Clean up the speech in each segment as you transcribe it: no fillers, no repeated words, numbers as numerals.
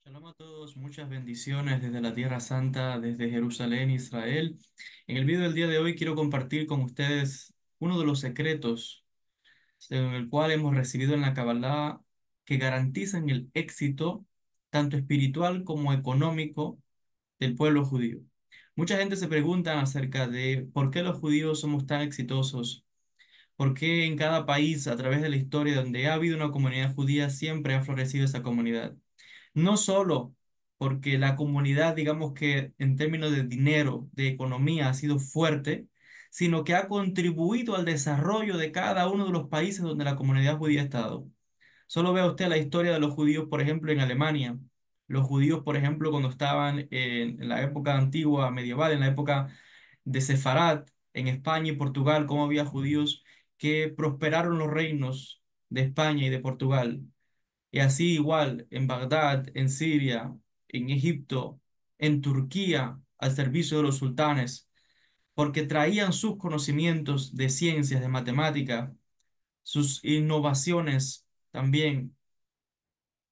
Shalom a todos, muchas bendiciones desde la Tierra Santa, desde Jerusalén, Israel. En el video del día de hoy quiero compartir con ustedes uno de los secretos en el cual hemos recibido en la Kabbalah que garantizan el éxito tanto espiritual como económico del pueblo judío. Mucha gente se pregunta acerca de por qué los judíos somos tan exitosos, por qué en cada país a través de la historia donde ha habido una comunidad judía siempre ha florecido esa comunidad. No solo porque la comunidad, digamos que en términos de dinero, de economía, ha sido fuerte, sino que ha contribuido al desarrollo de cada uno de los países donde la comunidad judía ha estado. Solo vea usted la historia de los judíos, por ejemplo, en Alemania. Los judíos, por ejemplo, cuando estaban en la época antigua, medieval, en la época de Sefarad, en España y Portugal, cómo había judíos que prosperaron los reinos de España y de Portugal. Y así igual en Bagdad, en Siria, en Egipto, en Turquía, al servicio de los sultanes, porque traían sus conocimientos de ciencias, de matemática, sus innovaciones también,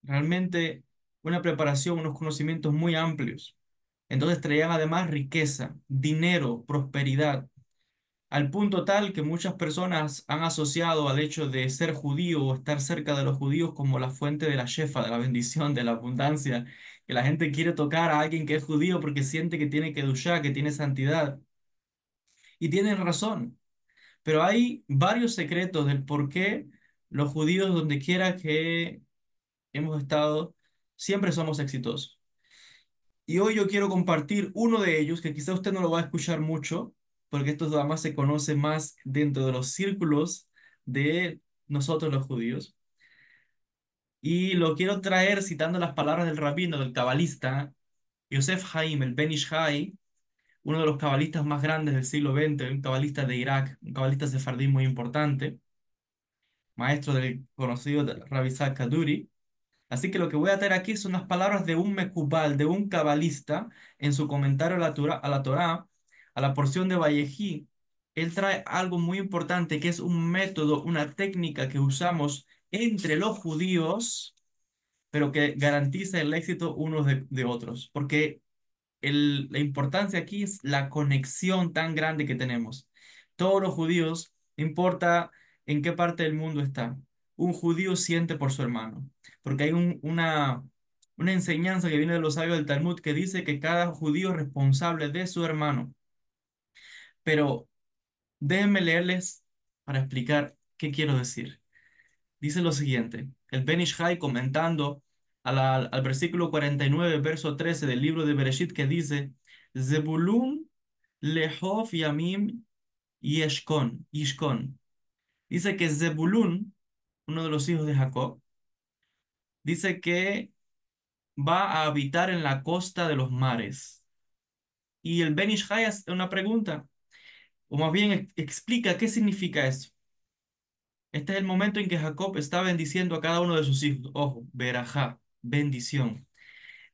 realmente una preparación, unos conocimientos muy amplios. Entonces traían además riqueza, dinero, prosperidad al punto tal que muchas personas han asociado al hecho de ser judío o estar cerca de los judíos como la fuente de la shefa, de la bendición, de la abundancia, que la gente quiere tocar a alguien que es judío porque siente que tiene kedushá, que tiene santidad. Y tienen razón, pero hay varios secretos del por qué los judíos, donde quiera que hemos estado, siempre somos exitosos. Y hoy yo quiero compartir uno de ellos, que quizá usted no lo va a escuchar mucho, porque esto además se conoce más dentro de los círculos de nosotros los judíos. Y lo quiero traer citando las palabras del rabino, del cabalista, Yosef Haim, el Ben Ish Hai, uno de los cabalistas más grandes del siglo XX, un cabalista de Irak, un cabalista sefardí muy importante, maestro del conocido Rabbi Isaac Kaduri. Así que lo que voy a traer aquí son las palabras de un mecubal, de un cabalista, en su comentario a la Torá, a la porción de Vallejí. Él trae algo muy importante que es un método, una técnica que usamos entre los judíos, pero que garantiza el éxito unos de otros. Porque la importancia aquí es la conexión tan grande que tenemos. Todos los judíos, no importa en qué parte del mundo está, un judío siente por su hermano, porque hay una enseñanza que viene de los sabios del Talmud que dice que cada judío es responsable de su hermano. Pero déjenme leerles para explicar qué quiero decir. Dice lo siguiente, el Ben Ish Hai comentando al versículo 49 verso 13 del libro de Bereshit que dice, Zebulun lehov yamim yishkon. Dice que Zebulun, uno de los hijos de Jacob, dice que va a habitar en la costa de los mares. Y el Ben Ish Hai hace una pregunta, o más bien explica qué significa eso. Este es el momento en que Jacob está bendiciendo a cada uno de sus hijos. Ojo, verajá, bendición.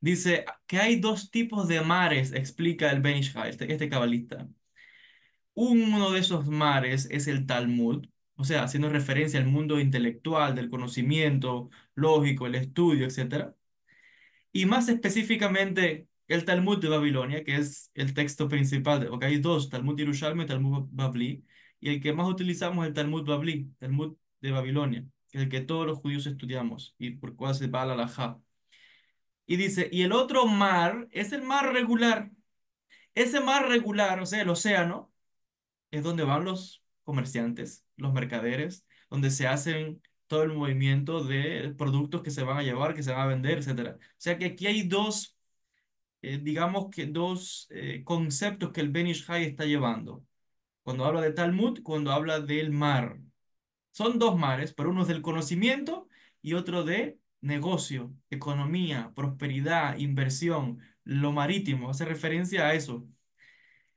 Dice que hay dos tipos de mares, explica el Ben Ish Hai, este cabalista. Uno de esos mares es el Talmud, o sea, haciendo referencia al mundo intelectual, del conocimiento lógico, el estudio, etcétera. Y más específicamente el Talmud de Babilonia, que es el texto principal, porque hay dos, Talmud Yerushalmi y Talmud Babli, y el que más utilizamos es el Talmud Babli, Talmud de Babilonia, que es el que todos los judíos estudiamos y por cual se va a la halajá. Y dice, y el otro mar es el mar regular. Ese mar regular, o sea, el océano, es donde van los comerciantes, los mercaderes, donde se hacen todo el movimiento de productos que se van a llevar, que se van a vender, etcétera. O sea que aquí hay dos, digamos que dos conceptos que el Ben Ish Hai está llevando. Cuando habla de Talmud, cuando habla del mar. Son dos mares, pero uno es del conocimiento y otro de negocio, economía, prosperidad, inversión, lo marítimo. Hace referencia a eso,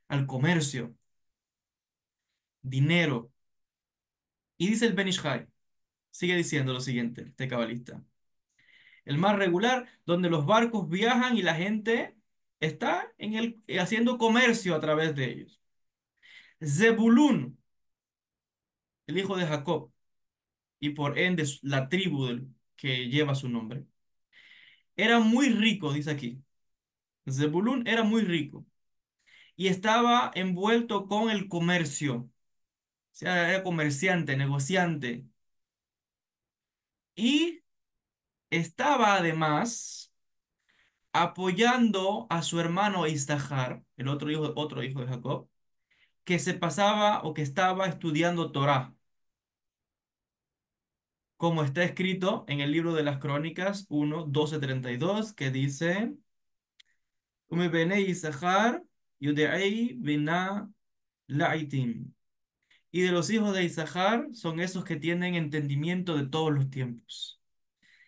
al comercio, dinero. Y dice el Ben Ish Hai, sigue diciendo lo siguiente, este cabalista. El mar regular, donde los barcos viajan y la gente está haciendo comercio a través de ellos. Zebulún, el hijo de Jacob, y por ende la tribu que lleva su nombre. era muy rico, dice aquí. Zebulún era muy rico y estaba envuelto con el comercio, o sea, era comerciante, negociante, y estaba además apoyando a su hermano Isahar, el otro hijo de Jacob, que se pasaba o que estaba estudiando Torá, como está escrito en el libro de las Crónicas 1:12-32, que dice, "Umi bene Isahar, Yudei bina Laitim". Y de los hijos de Isahar son esos que tienen entendimiento de todos los tiempos.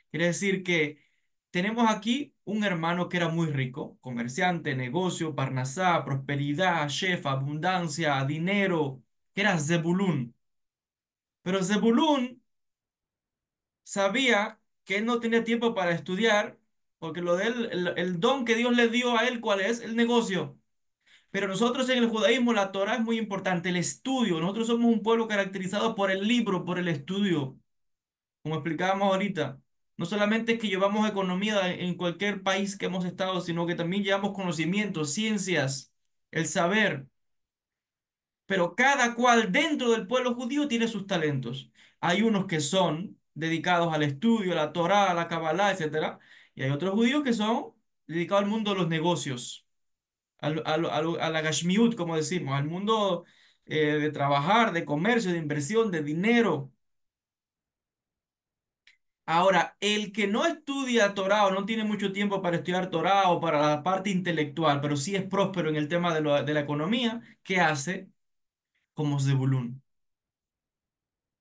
Quiere decir que tenemos aquí un hermano que era muy rico, comerciante, negocio, parnasá, prosperidad, chef, abundancia, dinero, que era Zebulún. Pero Zebulún sabía que él no tenía tiempo para estudiar, porque lo de él, el don que Dios le dio a él, ¿cuál es? El negocio. Pero nosotros en el judaísmo, la Torah es muy importante, el estudio. Nosotros somos un pueblo caracterizado por el libro, por el estudio, como explicábamos ahorita. No solamente es que llevamos economía en cualquier país que hemos estado, sino que también llevamos conocimientos, ciencias, el saber. Pero cada cual dentro del pueblo judío tiene sus talentos. Hay unos que son dedicados al estudio, a la Torá, a la Kabbalah, etcétera, y hay otros judíos que son dedicados al mundo de los negocios, a la Gashmiut, como decimos, al mundo de trabajar, de comercio, de inversión, de dinero. Ahora, el que no estudia Torah o no tiene mucho tiempo para estudiar Torah o para la parte intelectual, pero sí es próspero en el tema de la economía, ¿qué hace? Como Zebulún,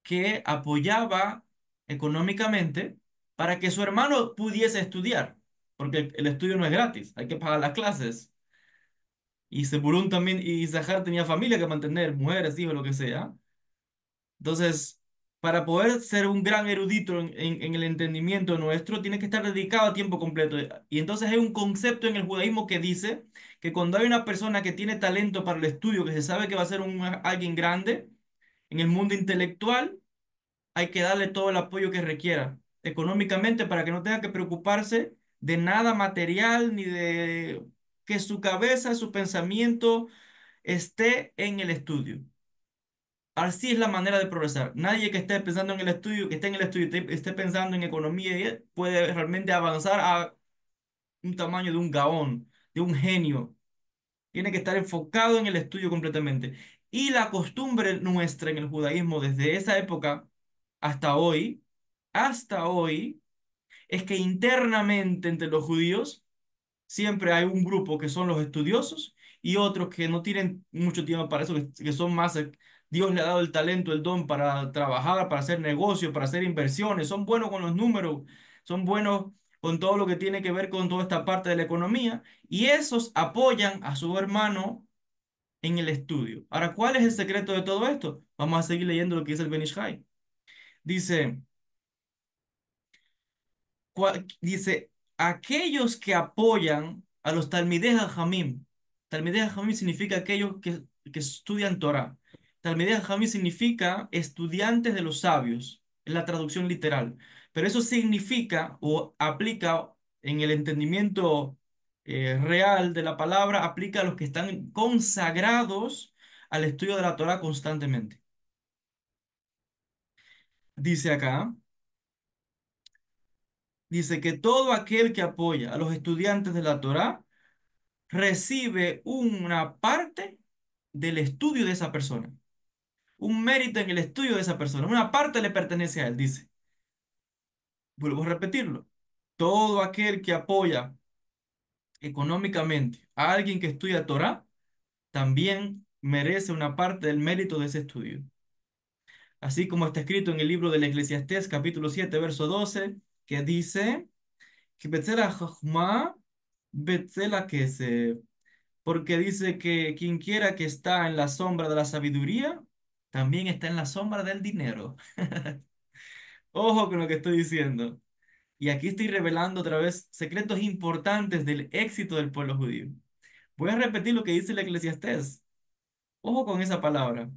que apoyaba económicamente para que su hermano pudiese estudiar, porque el estudio no es gratis, hay que pagar las clases. Y Zebulún también, y Zahar tenía familia que mantener, mujeres, hijos, lo que sea. Entonces, para poder ser un gran erudito en el entendimiento nuestro, tiene que estar dedicado a tiempo completo. Y entonces hay un concepto en el judaísmo que dice que cuando hay una persona que tiene talento para el estudio, que se sabe que va a ser alguien grande en el mundo intelectual, hay que darle todo el apoyo que requiera económicamente para que no tenga que preocuparse de nada material ni de que su cabeza, su pensamiento esté en el estudio. Así es la manera de progresar. Nadie que esté pensando en el estudio, que esté en el estudio, esté pensando en economía, puede realmente avanzar a un tamaño de un gaón, de un genio. Tiene que estar enfocado en el estudio completamente. Y la costumbre nuestra en el judaísmo desde esa época hasta hoy, es que internamente entre los judíos siempre hay un grupo que son los estudiosos y otros que no tienen mucho tiempo para eso, que son más, Dios le ha dado el talento, el don para trabajar, para hacer negocios, para hacer inversiones, son buenos con los números, son buenos con todo lo que tiene que ver con toda esta parte de la economía y esos apoyan a su hermano en el estudio. Ahora, ¿cuál es el secreto de todo esto? Vamos a seguir leyendo lo que dice el Ben Ish Hai. Dice... dice, aquellos que apoyan a los Talmidei Jamim. Talmidei Jamim significa aquellos que estudian Torah. Talmidei Jamim significa estudiantes de los sabios, es la traducción literal. Pero eso significa o aplica en el entendimiento real de la palabra, aplica a los que están consagrados al estudio de la Torah constantemente. Dice acá. Dice que todo aquel que apoya a los estudiantes de la Torá recibe una parte del estudio de esa persona, un mérito en el estudio de esa persona, una parte le pertenece a él, dice. Vuelvo a repetirlo. Todo aquel que apoya económicamente a alguien que estudia Torá también merece una parte del mérito de ese estudio. Así como está escrito en el libro del Eclesiastés, capítulo 7 verso 12 que dice que Betzela Jochma, Betzela Kesef, porque dice que quien quiera que está en la sombra de la sabiduría, también está en la sombra del dinero. Ojo con lo que estoy diciendo. Y aquí estoy revelando otra vez secretos importantes del éxito del pueblo judío. Voy a repetir lo que dice el Eclesiastés. Ojo con esa palabra.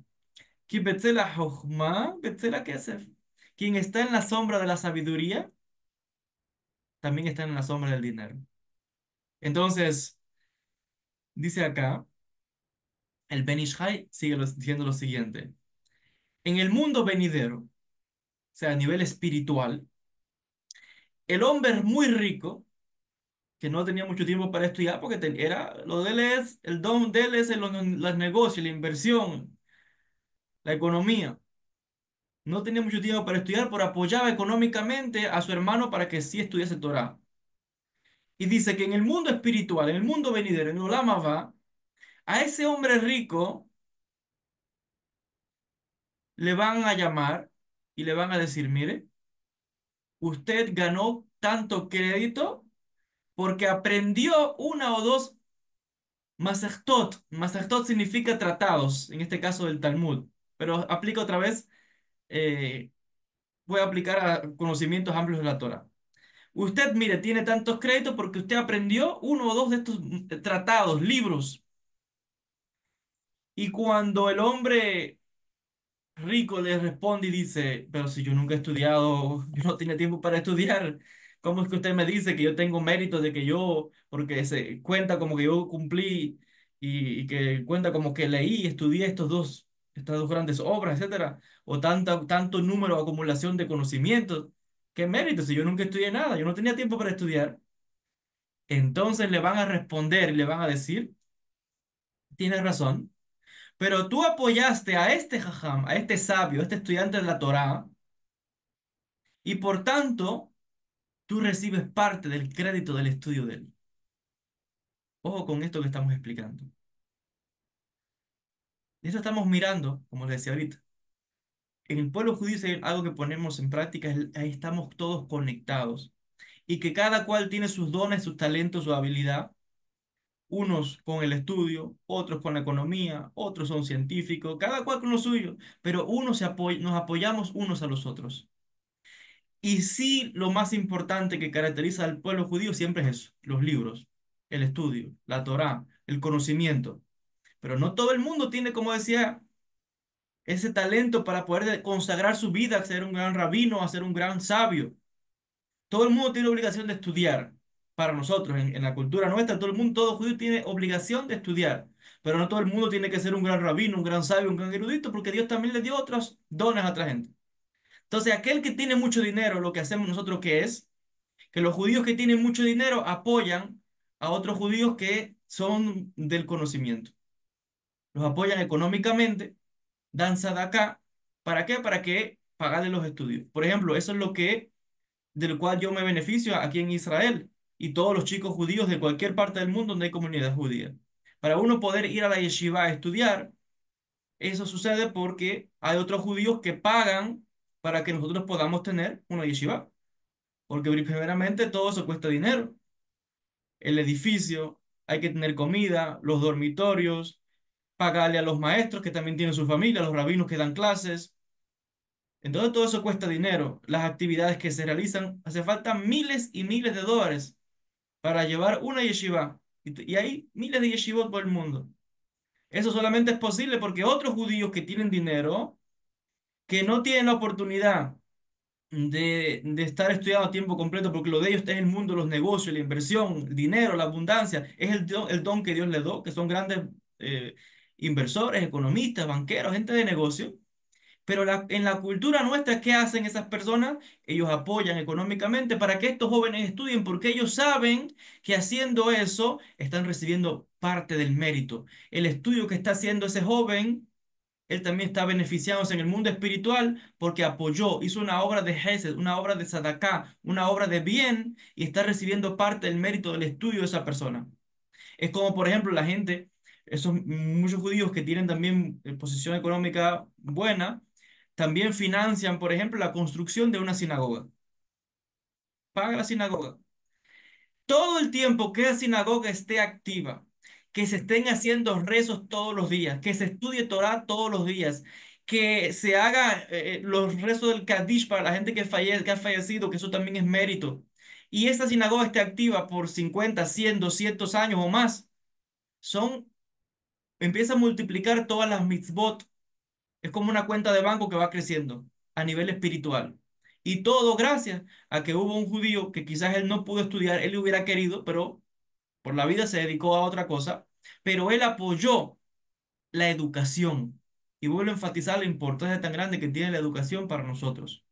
Ki betzela jochma, betzela kesef. Quien está en la sombra de la sabiduría, también están en la sombra del dinero. Entonces, dice acá, el Ben Ish Chai sigue diciendo lo siguiente. En el mundo venidero, o sea, a nivel espiritual, el hombre muy rico, que no tenía mucho tiempo para estudiar, porque era, lo de él es, el don de él es los negocios, la inversión, la economía. No tenía mucho tiempo para estudiar, pero apoyaba económicamente a su hermano para que sí estudiase Torah. Y dice que en el mundo espiritual, en el mundo venidero, en el Olam Abba, a ese hombre rico le van a llamar y le van a decir, mire, usted ganó tanto crédito porque aprendió una o dos Masechtot. Masechtot significa tratados, en este caso del Talmud. Pero aplica otra vez, eh, voy a aplicar a conocimientos amplios de la Torah. Usted, mire, tiene tantos créditos porque usted aprendió uno o dos de estos tratados, libros. Y cuando el hombre rico le responde y dice, pero si yo nunca he estudiado, yo no tenía tiempo para estudiar, ¿cómo es que usted me dice que yo tengo mérito de que yo, porque se cuenta como que yo cumplí y que cuenta como que leí, estudié estas dos grandes obras, etcétera, o tanto número de acumulación de conocimientos? ¿Qué mérito si yo nunca estudié nada? Yo no tenía tiempo para estudiar. Entonces le van a responder y le van a decir, tienes razón, pero tú apoyaste a este jajam, a este sabio, a este estudiante de la Torá, y por tanto, tú recibes parte del crédito del estudio de él. Ojo con esto que estamos explicando. Esto estamos mirando, como les decía ahorita. En el pueblo judío hay algo que ponemos en práctica, ahí estamos todos conectados. Y que cada cual tiene sus dones, sus talentos, su habilidad. Unos con el estudio, otros con la economía, otros son científicos, cada cual con lo suyo. Pero nos apoyamos unos a los otros. Y sí, lo más importante que caracteriza al pueblo judío siempre es eso, los libros, el estudio, la Torá, el conocimiento. Pero no todo el mundo tiene, como decía, ese talento para poder consagrar su vida a ser un gran rabino, a ser un gran sabio. Todo el mundo tiene obligación de estudiar. Para nosotros, en la cultura nuestra, todo el mundo, todo judío tiene obligación de estudiar. Pero no todo el mundo tiene que ser un gran rabino, un gran sabio, un gran erudito, porque Dios también le dio otros dones a otra gente. Entonces, aquel que tiene mucho dinero, lo que hacemos nosotros que es que los judíos que tienen mucho dinero apoyan a otros judíos que son del conocimiento. Los apoyan económicamente, dan acá. ¿Para qué? Para que pagarle los estudios. Por ejemplo, eso es lo que, del cual yo me beneficio aquí en Israel y todos los chicos judíos de cualquier parte del mundo donde hay comunidad judía. Para uno poder ir a la yeshiva a estudiar, eso sucede porque hay otros judíos que pagan para que nosotros podamos tener una yeshiva. Porque primeramente todo eso cuesta dinero. El edificio, hay que tener comida, los dormitorios, pagarle a los maestros que también tienen su familia, los rabinos que dan clases. Entonces todo eso cuesta dinero. Las actividades que se realizan, hace falta miles y miles de dólares para llevar una yeshiva. Y hay miles de yeshivot por el mundo. Eso solamente es posible porque otros judíos que tienen dinero, que no tienen la oportunidad de estar estudiando a tiempo completo, porque lo de ellos es el mundo, los negocios, la inversión, el dinero, la abundancia, es el don que Dios les dio, que son grandes eh, inversores, economistas, banqueros, gente de negocio. Pero en la cultura nuestra, ¿qué hacen esas personas? Ellos apoyan económicamente para que estos jóvenes estudien, porque ellos saben que haciendo eso están recibiendo parte del mérito. El estudio que está haciendo ese joven, él también está beneficiándose en el mundo espiritual porque apoyó, hizo una obra de Hesed, una obra de Sadaká, una obra de bien y está recibiendo parte del mérito del estudio de esa persona. Es como, por ejemplo, la gente, esos muchos judíos que tienen también posición económica buena, también financian, por ejemplo, la construcción de una sinagoga. Paga la sinagoga. Todo el tiempo que la sinagoga esté activa, que se estén haciendo rezos todos los días, que se estudie Torah todos los días, que se haga los rezos del Kadish para la gente que ha fallecido, que eso también es mérito. Y esta sinagoga esté activa por 50, 100, 200 años o más. Son, empieza a multiplicar todas las mitzvot. Es como una cuenta de banco que va creciendo a nivel espiritual. Y todo gracias a que hubo un judío que quizás él no pudo estudiar, él hubiera querido, pero por la vida se dedicó a otra cosa, pero él apoyó la educación. Y vuelvo a enfatizar la importancia tan grande que tiene la educación para nosotros.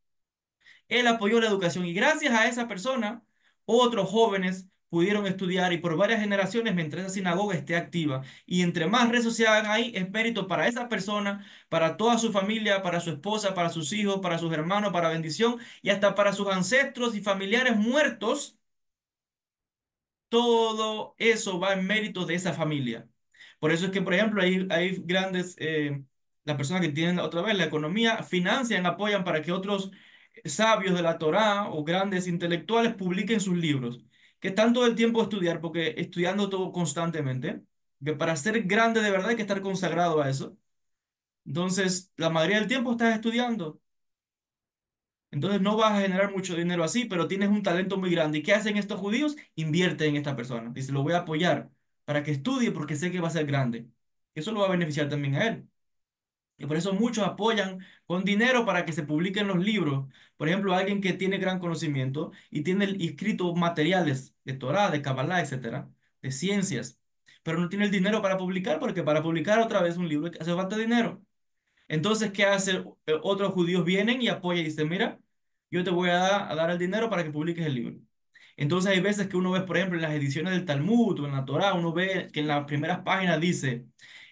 Él apoyó la educación y gracias a esa persona, otros jóvenes pudieron estudiar y por varias generaciones mientras esa sinagoga esté activa. Y entre más rezos se hagan ahí, es mérito para esa persona, para toda su familia, para su esposa, para sus hijos, para sus hermanos, para bendición y hasta para sus ancestros y familiares muertos. Todo eso va en mérito de esa familia. Por eso es que, por ejemplo, hay grandes, las personas que tienen otra vez la economía, financian, apoyan para que otros sabios de la Torá o grandes intelectuales publiquen sus libros, que están todo el tiempo a estudiar, porque estudiando todo constantemente, que para ser grande de verdad hay que estar consagrado a eso. Entonces, la mayoría del tiempo estás estudiando. Entonces no vas a generar mucho dinero así, pero tienes un talento muy grande. ¿Y qué hacen estos judíos? Invierten en esta persona. Dice, lo voy a apoyar para que estudie porque sé que va a ser grande. Eso lo va a beneficiar también a él. Y por eso muchos apoyan con dinero para que se publiquen los libros. Por ejemplo, alguien que tiene gran conocimiento y tiene escrito materiales de Torá, de Kabbalah, etcétera, de ciencias, pero no tiene el dinero para publicar porque para publicar otra vez un libro hace falta dinero. Entonces, ¿qué hace? Otros judíos vienen y apoyan y dicen, mira, yo te voy a dar el dinero para que publiques el libro. Entonces hay veces que uno ve, por ejemplo, en las ediciones del Talmud o en la Torá, uno ve que en las primeras páginas dice,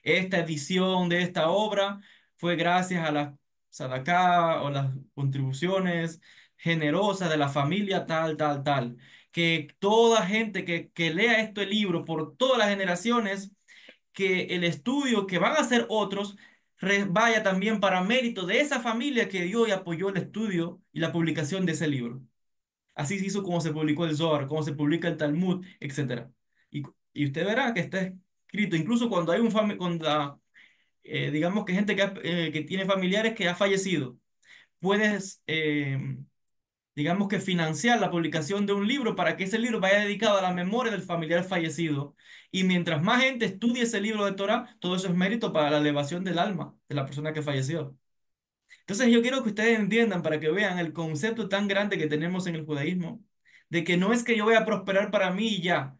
esta edición de esta obra fue gracias a la sadaká o las contribuciones generosas de la familia tal, tal, tal. Que toda gente que lea este libro por todas las generaciones que el estudio que van a hacer otros vaya también para mérito de esa familia que dio y apoyó el estudio y la publicación de ese libro. Así se hizo como se publicó el Zohar, como se publica el Talmud, etcétera. Y usted verá que está escrito, incluso cuando hay digamos que gente que tiene familiares que ha fallecido, puedes digamos que financiar la publicación de un libro para que ese libro vaya dedicado a la memoria del familiar fallecido. Y mientras más gente estudie ese libro de Torah, todo eso es mérito para la elevación del alma de la persona que falleció. Entonces yo quiero que ustedes entiendan para que vean el concepto tan grande que tenemos en el judaísmo, de que no es que yo voy a prosperar para mí y ya.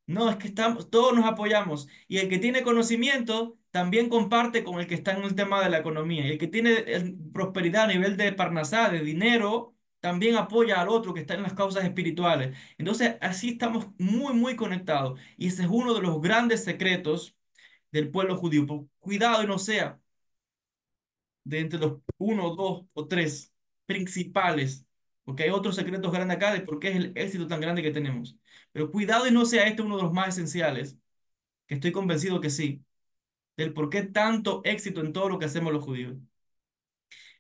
No, es que estamos, todos nos apoyamos. Y el que tiene conocimiento también comparte con el que está en el tema de la economía. Y el que tiene prosperidad a nivel de parnasá, de dinero, también apoya al otro que está en las causas espirituales. Entonces, así estamos muy, muy conectados. Y ese es uno de los grandes secretos del pueblo judío. Cuidado y no sea de entre los uno, dos o tres principales, porque hay otros secretos grandes acá de por qué es el éxito tan grande que tenemos. Pero cuidado y no sea este uno de los más esenciales, que estoy convencido que sí, del por qué tanto éxito en todo lo que hacemos los judíos.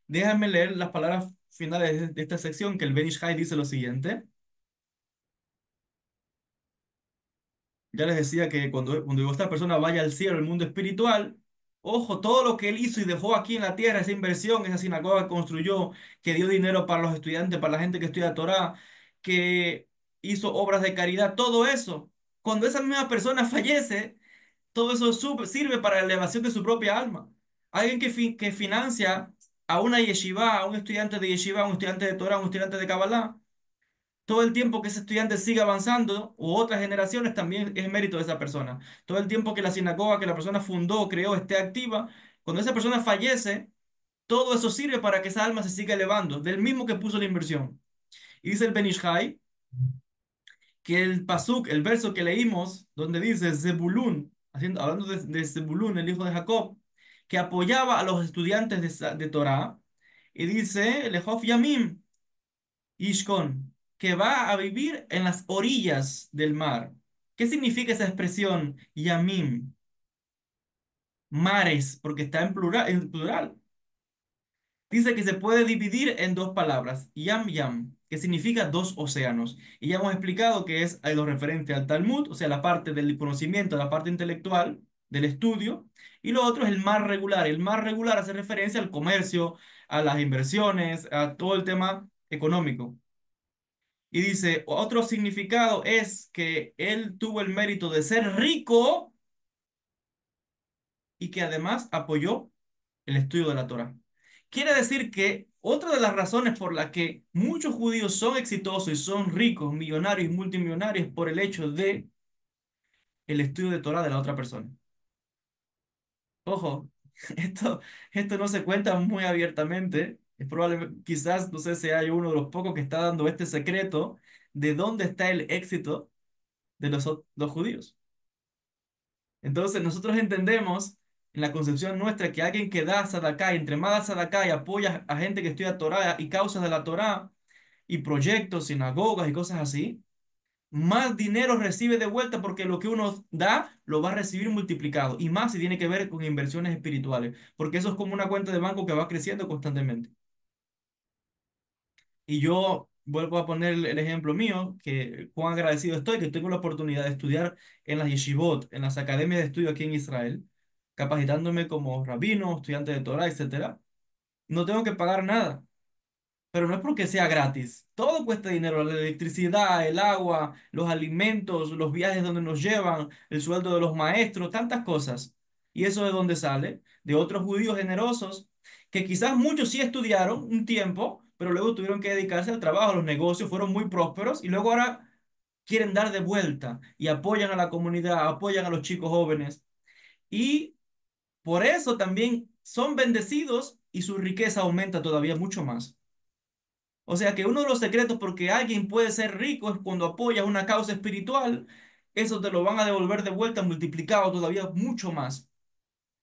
Déjame leer las palabras finales de esta sección, que el Ben Ish Hai dice lo siguiente. Ya les decía que cuando esta persona vaya al cielo, el mundo espiritual, ojo, todo lo que él hizo y dejó aquí en la tierra, esa inversión, esa sinagoga que construyó, que dio dinero para los estudiantes, para la gente que estudia Torah, que hizo obras de caridad, todo eso, cuando esa misma persona fallece, todo eso sirve para la elevación de su propia alma. Alguien que financia a una yeshiva, a un estudiante de yeshiva, a un estudiante de Torah, a un estudiante de Kabbalah, todo el tiempo que ese estudiante siga avanzando, u otras generaciones, también es mérito de esa persona. Todo el tiempo que la sinagoga que la persona fundó, creó, esté activa, cuando esa persona fallece, todo eso sirve para que esa alma se siga elevando, del mismo que puso la inversión. Y dice el Ben Ish Hai que el pasuk, el verso que leímos, donde dice Zebulún, hablando de Zebulún, el hijo de Jacob, que apoyaba a los estudiantes de Torah, y dice, Lehof Yamim, Ishkon, que va a vivir en las orillas del mar. ¿Qué significa esa expresión Yamim? Mares, porque está en plural, en plural. Dice que se puede dividir en dos palabras, Yam Yam, que significa dos océanos. Y ya hemos explicado que es lo referente al Talmud, o sea, la parte del conocimiento, la parte intelectual del estudio. Y lo otro es el mar regular. El mar regular hace referencia al comercio, a las inversiones, a todo el tema económico. Y dice, otro significado es que él tuvo el mérito de ser rico y que además apoyó el estudio de la Torah. Quiere decir que otra de las razones por las que muchos judíos son exitosos y son ricos, millonarios y multimillonarios es por el hecho de el estudio de Torah de la otra persona. Ojo, esto, esto no se cuenta muy abiertamente. Es probable, quizás, no sé, sea yo uno de los pocos que está dando este secreto de dónde está el éxito de los judíos. Entonces, nosotros entendemos en la concepción nuestra que alguien que da sadaká, y entre más da sadaká y apoya a gente que estudia Torah y causas de la Torah y proyectos, sinagogas y cosas así, más dinero recibe de vuelta porque lo que uno da lo va a recibir multiplicado y más si tiene que ver con inversiones espirituales, porque eso es como una cuenta de banco que va creciendo constantemente. Y yo vuelvo a poner el ejemplo mío, que cuán agradecido estoy que tengo la oportunidad de estudiar en las yeshivot, en las academias de estudio aquí en Israel, capacitándome como rabino, estudiante de Torah, etcétera. No tengo que pagar nada. Pero no es porque sea gratis. Todo cuesta dinero, la electricidad, el agua, los alimentos, los viajes donde nos llevan, el sueldo de los maestros, tantas cosas. ¿Y eso de dónde sale? De otros judíos generosos, que quizás muchos sí estudiaron un tiempo, pero luego tuvieron que dedicarse al trabajo, a los negocios, fueron muy prósperos y luego ahora quieren dar de vuelta y apoyan a la comunidad, apoyan a los chicos jóvenes. Y por eso también son bendecidos y su riqueza aumenta todavía mucho más. O sea que uno de los secretos porque alguien puede ser rico es cuando apoya una causa espiritual, eso te lo van a devolver de vuelta multiplicado todavía mucho más.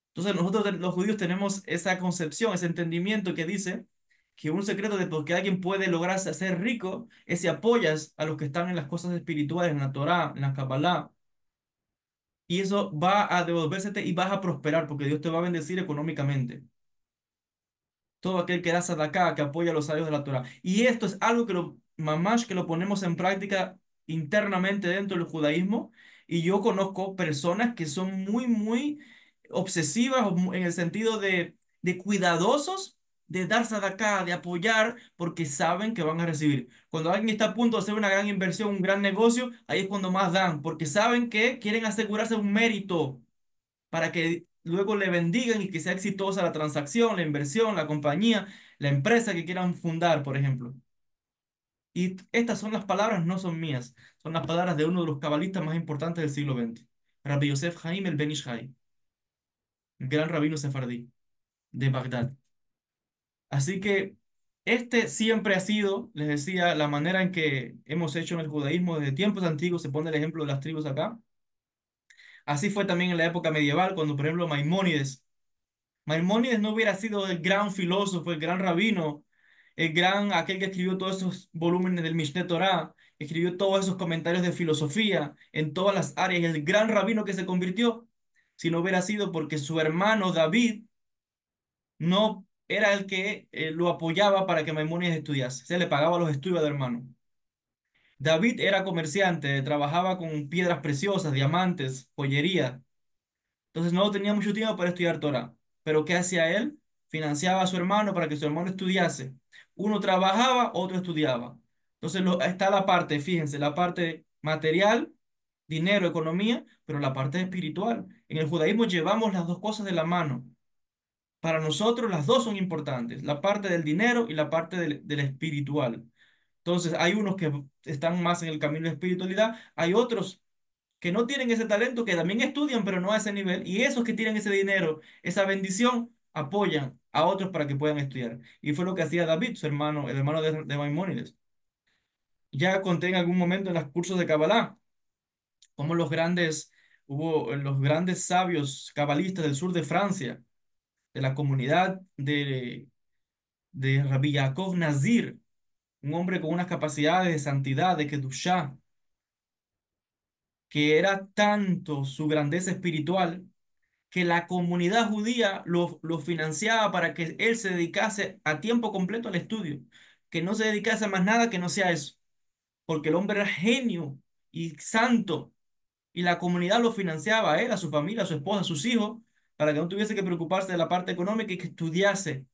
Entonces nosotros los judíos tenemos esa concepción, ese entendimiento que dice que un secreto de por qué alguien puede lograrse ser rico es si apoyas a los que están en las cosas espirituales, en la Torá, en la Kabbalah, y eso va a devolvérsete y vas a prosperar porque Dios te va a bendecir económicamente todo aquel que da sadaká, que apoya los sabios de la Torah. Y esto es algo que mamash, que lo ponemos en práctica internamente dentro del judaísmo. Y yo conozco personas que son muy, muy obsesivas en el sentido de cuidadosos de dar sadaká, de apoyar, porque saben que van a recibir. Cuando alguien está a punto de hacer una gran inversión, un gran negocio, ahí es cuando más dan, porque saben que quieren asegurarse un mérito para que luego le bendigan y que sea exitosa la transacción, la inversión, la compañía, la empresa que quieran fundar, por ejemplo. Y estas son las palabras, no son mías, son las palabras de uno de los cabalistas más importantes del siglo XX, Rabbi Yosef Haim el Ben Ish Hai, el gran rabino sefardí de Bagdad. Así que este siempre ha sido, les decía, la manera en que hemos hecho en el judaísmo desde tiempos antiguos. Se pone el ejemplo de las tribus acá. Así fue también en la época medieval, cuando, por ejemplo, Maimónides no hubiera sido el gran filósofo, el gran rabino, el gran, aquel que escribió todos esos volúmenes del Mishneh Torah, escribió todos esos comentarios de filosofía en todas las áreas, el gran rabino que se convirtió, si no hubiera sido porque su hermano David no era el que lo apoyaba para que Maimónides estudiase, se le pagaba los estudios del hermano. David era comerciante, trabajaba con piedras preciosas, diamantes, joyería. Entonces no tenía mucho tiempo para estudiar Torah. Pero ¿qué hacía él? Financiaba a su hermano para que su hermano estudiase. Uno trabajaba, otro estudiaba. Entonces está la parte, fíjense, la parte material, dinero, economía, pero la parte espiritual. En el judaísmo llevamos las dos cosas de la mano. Para nosotros las dos son importantes, la parte del dinero y la parte del espiritual. Entonces hay unos que están más en el camino de espiritualidad, hay otros que no tienen ese talento, que también estudian, pero no a ese nivel, y esos que tienen ese dinero, esa bendición, apoyan a otros para que puedan estudiar. Y fue lo que hacía David, su hermano, el hermano de Maimónides. Ya conté en algún momento en los cursos de Kabbalah, cómo los grandes sabios cabalistas del sur de Francia, de la comunidad de Rabbi Yaakov Nazir, un hombre con unas capacidades de santidad, de Kedushá, que era tanto su grandeza espiritual que la comunidad judía lo financiaba para que él se dedicase a tiempo completo al estudio, que no se dedicase a más nada que no sea eso, porque el hombre era genio y santo, y la comunidad lo financiaba a él, a su familia, a su esposa, a sus hijos, para que no tuviese que preocuparse de la parte económica y que estudiase,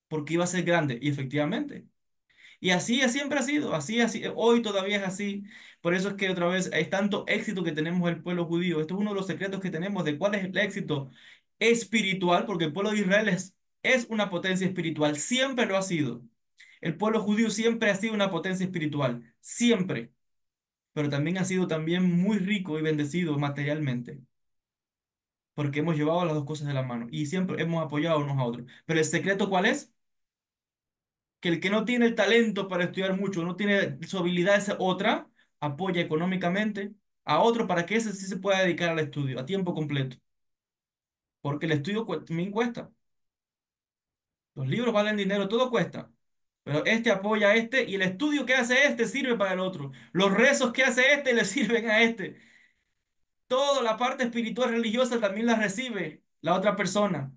porque iba a ser grande. Y efectivamente. Y así siempre ha sido, así, hoy todavía es así. Por eso es que otra vez hay tanto éxito que tenemos el pueblo judío. Esto es uno de los secretos que tenemos de cuál es el éxito espiritual, porque el pueblo de Israel es es una potencia espiritual, siempre lo ha sido. El pueblo judío siempre ha sido una potencia espiritual, siempre, pero también ha sido también muy rico y bendecido materialmente, porque hemos llevado las dos cosas de la mano y siempre hemos apoyado unos a otros. Pero el secreto, ¿cuál es? Que el que no tiene el talento para estudiar mucho, no tiene su habilidad esa otra, apoya económicamente a otro para que ese sí se pueda dedicar al estudio a tiempo completo, porque el estudio también cuesta. Los libros valen dinero, todo cuesta. Pero este apoya a este y el estudio que hace este sirve para el otro. Los rezos que hace este le sirven a este. Toda la parte espiritual religiosa también la recibe la otra persona.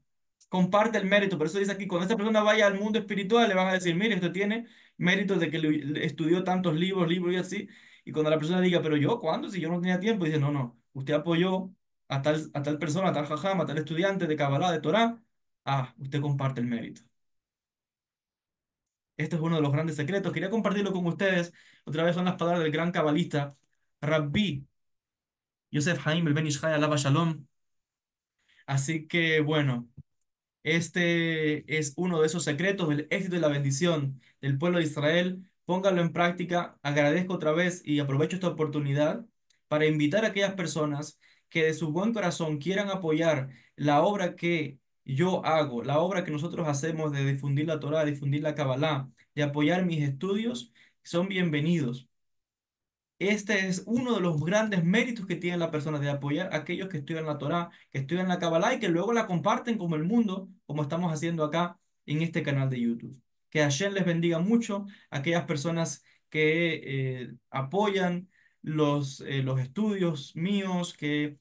Comparte el mérito. Por eso dice aquí, cuando esta persona vaya al mundo espiritual, le van a decir, mire, usted tiene mérito de que estudió tantos libros y así. Y cuando la persona diga, pero yo, ¿cuándo? Si yo no tenía tiempo, dice, no, no, usted apoyó a tal persona, a tal jajam, a tal estudiante de Kabbalah, de Torah. Ah, usted comparte el mérito. Este es uno de los grandes secretos. Quería compartirlo con ustedes. Otra vez son las palabras del gran cabalista, Rabbi Yosef Haim el Ben Ishai Alaba Shalom. Así que bueno, este es uno de esos secretos del éxito y la bendición del pueblo de Israel. Póngalo en práctica. Agradezco otra vez y aprovecho esta oportunidad para invitar a aquellas personas que de su buen corazón quieran apoyar la obra que yo hago, la obra que nosotros hacemos de difundir la Torah, difundir la Kabbalah, de apoyar mis estudios, son bienvenidos. Este es uno de los grandes méritos que tiene la persona de apoyar a aquellos que estudian la Torá, que estudian la Kabbalah y que luego la comparten como el mundo, como estamos haciendo acá en este canal de YouTube. Que Hashem les bendiga mucho a aquellas personas que apoyan los estudios míos, que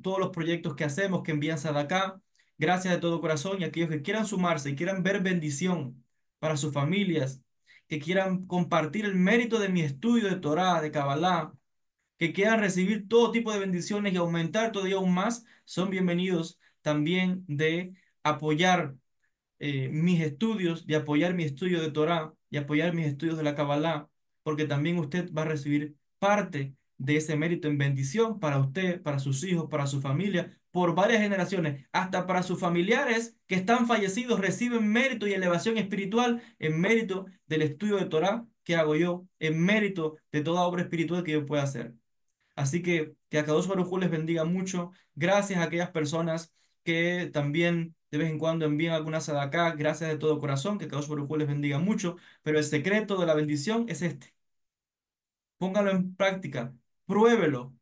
todos los proyectos que hacemos, que envían acá. Gracias de todo corazón y aquellos que quieran sumarse y quieran ver bendición para sus familias que quieran compartir el mérito de mi estudio de Torá, de Kabbalah, que quieran recibir todo tipo de bendiciones y aumentar todavía aún más, son bienvenidos también de apoyar mis estudios, de apoyar mi estudio de Torah y apoyar mis estudios de la Kabbalah, porque también usted va a recibir parte de ese mérito en bendición para usted, para sus hijos, para su familia, por varias generaciones, hasta para sus familiares que están fallecidos, reciben mérito y elevación espiritual en mérito del estudio de Torah que hago yo, en mérito de toda obra espiritual que yo pueda hacer. Así que a Kadosh Baruj Hu les bendiga mucho. Gracias a aquellas personas que también de vez en cuando envían alguna acá. Gracias de todo corazón. Que Kadosh Baruj Hu les bendiga mucho. Pero el secreto de la bendición es este. Póngalo en práctica. Pruébelo.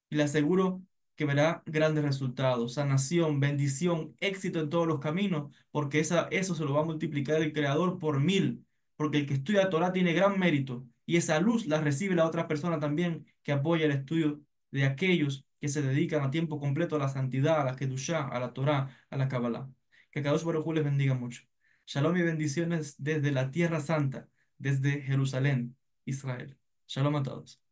Y le aseguro que verá grandes resultados. Sanación, bendición, éxito en todos los caminos. Porque eso se lo va a multiplicar el Creador por 1000. Porque el que estudia Torah tiene gran mérito. Y esa luz la recibe la otra persona también que apoya el estudio de aquellos que se dedican a tiempo completo a la santidad, a la Kedushá, a la Torah, a la Kabbalah. Que Kadosh Baruj Hu les bendiga mucho. Shalom y bendiciones desde la Tierra Santa, desde Jerusalén, Israel. Shalom a todos.